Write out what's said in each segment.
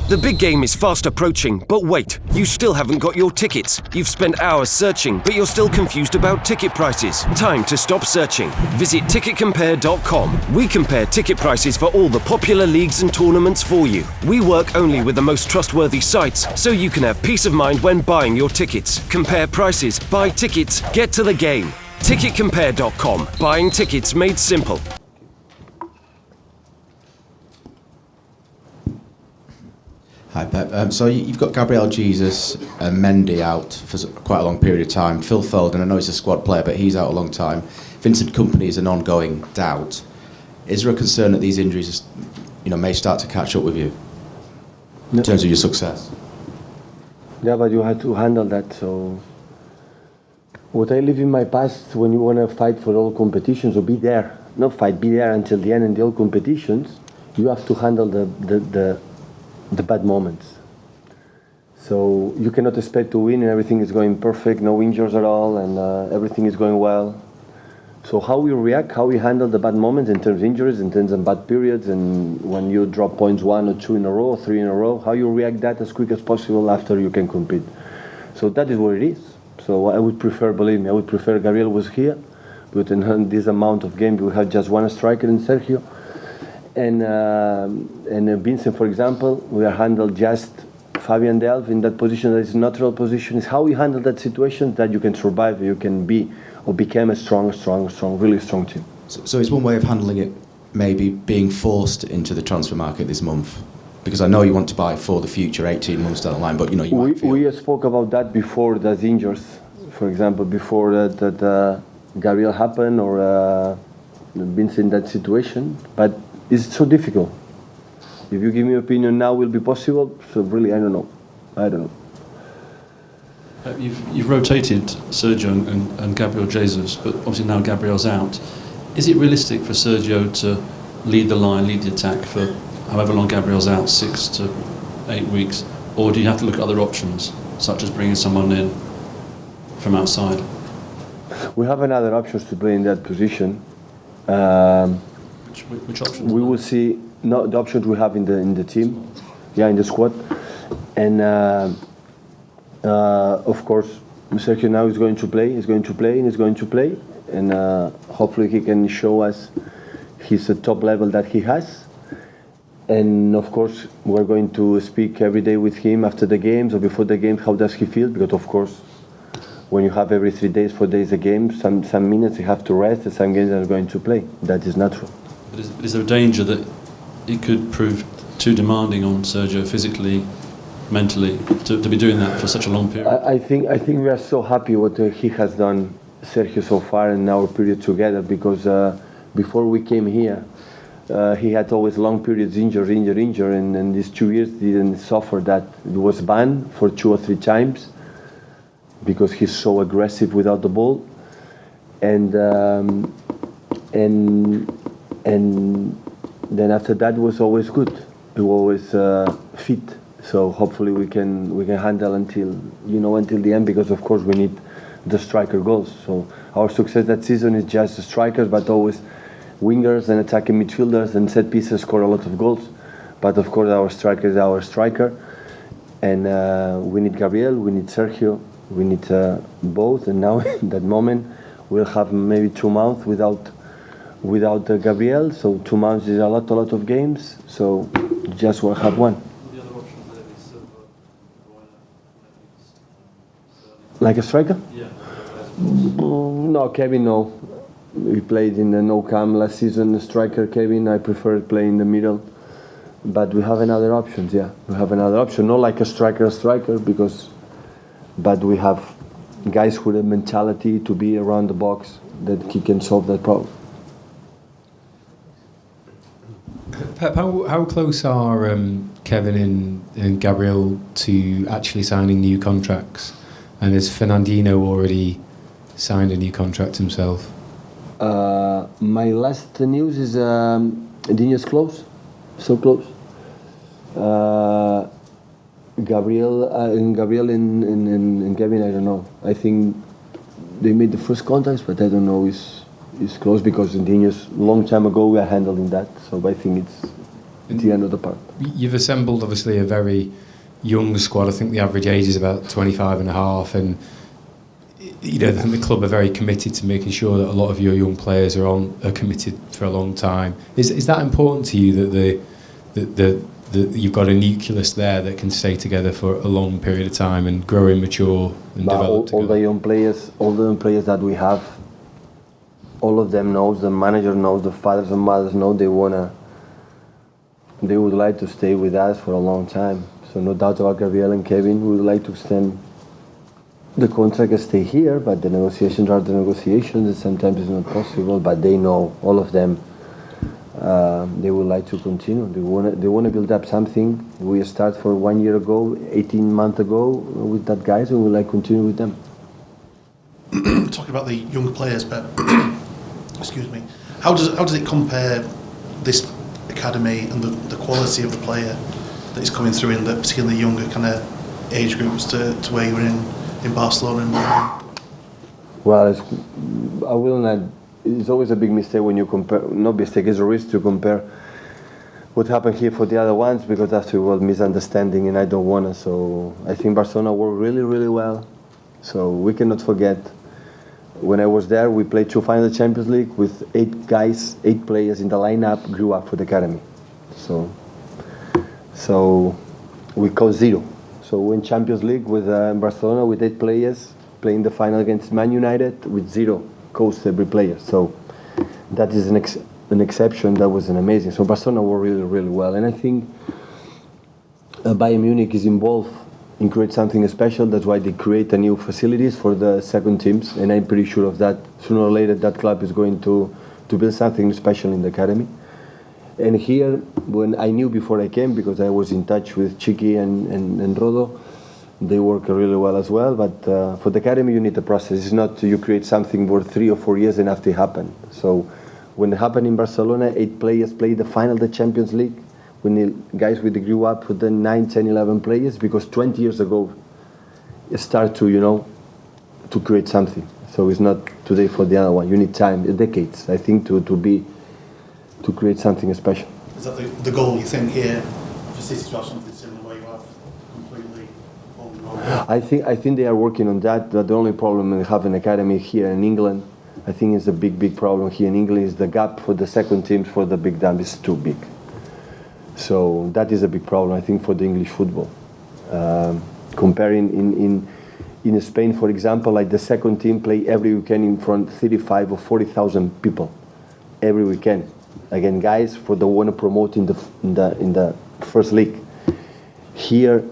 The big game is fast approaching, but wait, you still haven't got your tickets. You've spent hours searching, but you're still confused about ticket prices. Time to stop searching. Visit ticketcompare.com. We compare ticket prices for all the popular leagues and tournaments for you. We work only with the most trustworthy sites, so you can have peace of mind when buying your tickets. Compare prices, buy tickets, get to the game. Ticketcompare.com. Buying tickets made simple. Hi Pep. So you've got Gabriel Jesus and Mendy out for quite a long period of time. Phil Foden, I know he's a squad player, but he's out a long time. Vincent Kompany is an ongoing doubt. Is there a concern that these injuries, may start to catch up with you in terms of your success? Yeah, but you have to handle that. So what I live in my past, when you want to fight for all competitions or be there, not fight, be there until the end in the all competitions, you have to handle the bad moments. So you cannot expect to win and everything is going perfect, no injuries at all, and everything is going well. So how we react, how we handle the bad moments in terms of injuries, in terms of bad periods, and when you drop points 1 or 2 in a row, or 3 in a row, how you react that as quick as possible after you can compete. So that is what it is. So I would prefer, believe me, I would prefer Gabriel was here, but in this amount of games we have just one striker in Sergio. And Vincent, for example, we are handled just Fabian Delph in that position that is natural position. Is how we handle that situation that you can survive, you can be or become a strong, really strong team. So it's one way of handling it, maybe being forced into the transfer market this month, because I know you want to buy for the future, 18 months down the line, but you might feel... We spoke about that before the injuries, for example, before that Gabriel happened or Vincent in that situation, but it's so difficult. If you give me opinion now, will be possible. So really, I don't know. You've rotated Sergio and Gabriel Jesus, but obviously now Gabriel's out. Is it realistic for Sergio to lead the line, lead the attack for however long Gabriel's out, 6 to 8 weeks, or do you have to look at other options, such as bringing someone in from outside? We have another options to play in that position. Which options? We will see. No, the options we have in the team, in the squad, and of course, Sergio now is going to play. He's going to play, and hopefully he can show us his top level that he has. And of course, we're going to speak every day with him after the games or before the games. How does he feel? Because of course, when you have every 3 days, 4 days a game, some minutes you have to rest, and some games are going to play. That is natural. But is there a danger that it could prove too demanding on Sergio physically, mentally, to be doing that for such a long period? I think we are so happy what he has done, Sergio, so far in our period together, because before we came here, he had always long periods injured, and these 2 years didn't suffer that. He was banned for 2 or 3 times because he's so aggressive without the ball, and then after that was always good. He was always fit. So hopefully we can handle until the end, because of course we need the striker goals. So our success that season is just the strikers, but always wingers and attacking midfielders and set pieces score a lot of goals. But of course our striker is our striker, and we need Gabriel, we need Sergio, we need both. And now in that moment we'll have maybe 2 months without Gabriel. So 2 months is a lot of games. So just will have one. Like a striker? Yeah. No, Kevin, no. We played in the No Camp last season. Striker Kevin, I prefer playing in the middle. But we have another options, yeah. We have another option, not like a striker, but we have guys with a mentality to be around the box that he can solve that problem. Pep, how close are Kevin and Gabriel to actually signing new contracts? And has Fernandinho already signed a new contract himself? My last news is Dinho's close, so close. Gabriel and Kevin, I don't know. I think they made the first contacts, but I don't know is close, because Dinho's long time ago we are handling that. So I think at the end of the part. You've assembled obviously a very young squad. I think the average age is about 25 and a half, and you know, I think the club are very committed to making sure that a lot of your young players are committed for a long time. Is that important to you, that you've got a nucleus there that can stay together for a long period of time and grow and mature and develop together? All the young players that we have, all of them knows, the manager knows, the fathers and mothers know they would like to stay with us for a long time. So no doubt about Gabriel and Kevin, we would like to extend the contract and stay here, but the negotiations are the negotiations, and sometimes it's not possible, but they know, all of them, they would like to continue. They want to build up something. We start for 1 year ago, 18 months ago with that guys, and we would like to continue with them. Talking about the young players, but excuse me, how does it compare this academy and the quality of the player that is coming through in the particularly younger kind of age groups to where you were in Barcelona and Burnley? Well, I will not. It's always a big mistake when you compare. Not mistake, it's a risk to compare what happened here for the other ones, because after was misunderstanding, and I don't want to. So I think Barcelona worked really, really well. So we cannot forget. When I was there, we played 2 finals Champions League with 8 guys, 8 players in the lineup grew up for the academy. So we cost 0. So we win Champions League with Barcelona with 8 players playing the final against Man United with 0 cost every player. So that is an exception. That was an amazing. So Barcelona were really, really well, and I think Bayern Munich is involved in create something special. That's why they create a new facilities for the second teams, and I'm pretty sure of that. Sooner or later, that club is going to build something special in the academy. And here, when I knew before I came, because I was in touch with Chiqui and Rodo, they work really well as well. But for the academy, you need the process. It's not you create something for 3 or 4 years and after it happen. So when it happened in Barcelona, 8 players played the final of the Champions League. When the guys with the grew up with the 9, 10, 11 players, because 20 years ago, it started to, to create something. So it's not today for the other one. You need time, decades, I think, to create something special. Is that the goal, you think, here for City to have something similar where you have completely homegrown? I think they are working on that. But the only problem in having academy here in England, I think is the big problem here in England, is the gap for the second teams for the big dam is too big. So that is a big problem, I think, for the English football. Comparing in Spain, for example, like the second team play every weekend in front of 35 or 40,000 people every weekend. Again, guys, for the one to promote in the first league. Here,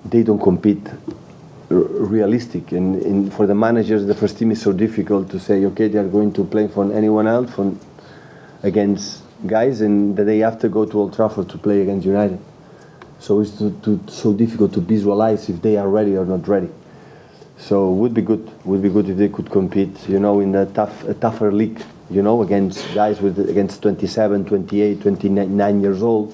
they don't compete realistic, and for the managers, the first team is so difficult to say, okay, they are going to play for anyone else against guys, and the day after go to Old Trafford to play against United. So it's so difficult to visualize if they are ready or not ready. So it would be good if they could compete, in a tougher league, against guys against 27, 28, 29 years old,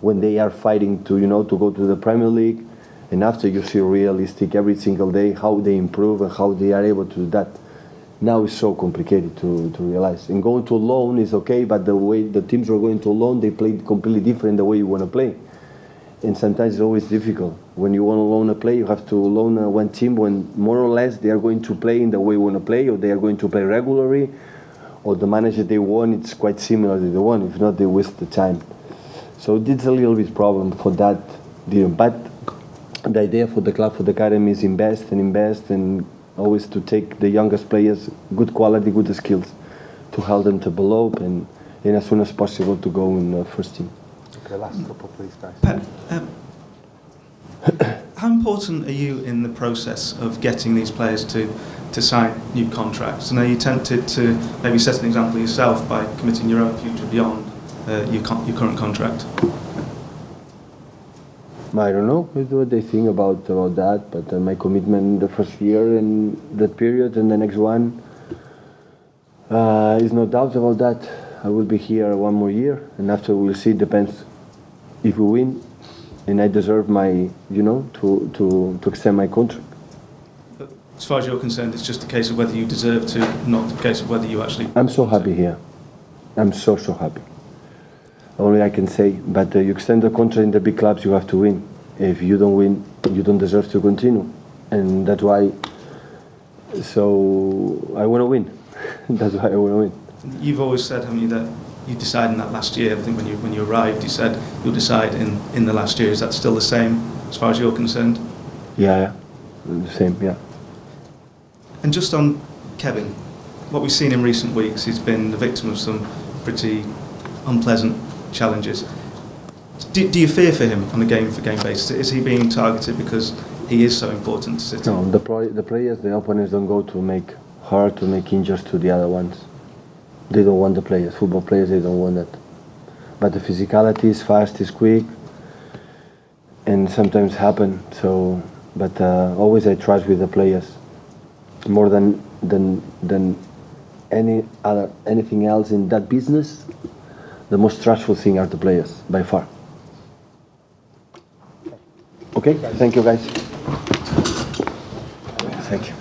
when they are fighting to go to the Premier League, and after you see realistic every single day how they improve and how they are able to do that. Now it's so complicated to realize. And going to loan is okay, but the way the teams are going to loan, they play completely different the way you want to play. And sometimes it's always difficult. When you want to loan a player, you have to loan one team when more or less they are going to play in the way you want to play, or they are going to play regularly, or the manager they want, it's quite similar to the one. If not, they waste the time. So it's a little bit problem for that deal. But the idea for the club, for the academy, is invest and always to take the youngest players, good quality, good skills, to help them to develop and as soon as possible to go in the first team. Okay, last couple, please, guys. Pep, how important are you in the process of getting these players to sign new contracts? And are you tempted to maybe set an example yourself by committing your own future beyond your current contract? I don't know what they think about that, but my commitment in the first year and that period and the next one is no doubt about that. I will be here 1 more year, and after we'll see. Depends if we win, and I deserve my, to extend my contract. But as far as you're concerned, it's just a case of whether you deserve to, not a case of whether you actually. I'm so happy here. I'm so happy. Only I can say. But you extend the contract in the big clubs, you have to win. If you don't win, you don't deserve to continue. And that's why. So I want to win. That's why I want to win. You've always said, haven't you, that you decided in that last year. I think when you arrived, you said you'll decide in the last year. Is that still the same as far as you're concerned? Yeah, the same. Yeah. And just on Kevin, what we've seen in recent weeks, he's been the victim of some pretty unpleasant challenges. Do you fear for him on a game-for-game basis? Is he being targeted because he is so important to City? No, the players, the opponents don't go to make hurt, to make injuries to the other ones. They don't want the players. Football players, they don't want that. But the physicality is fast, is quick, and sometimes happen. So, but always I trust with the players more than anything else in that business. The most trustful thing are the players, by far. Okay, thank you guys. Thank you.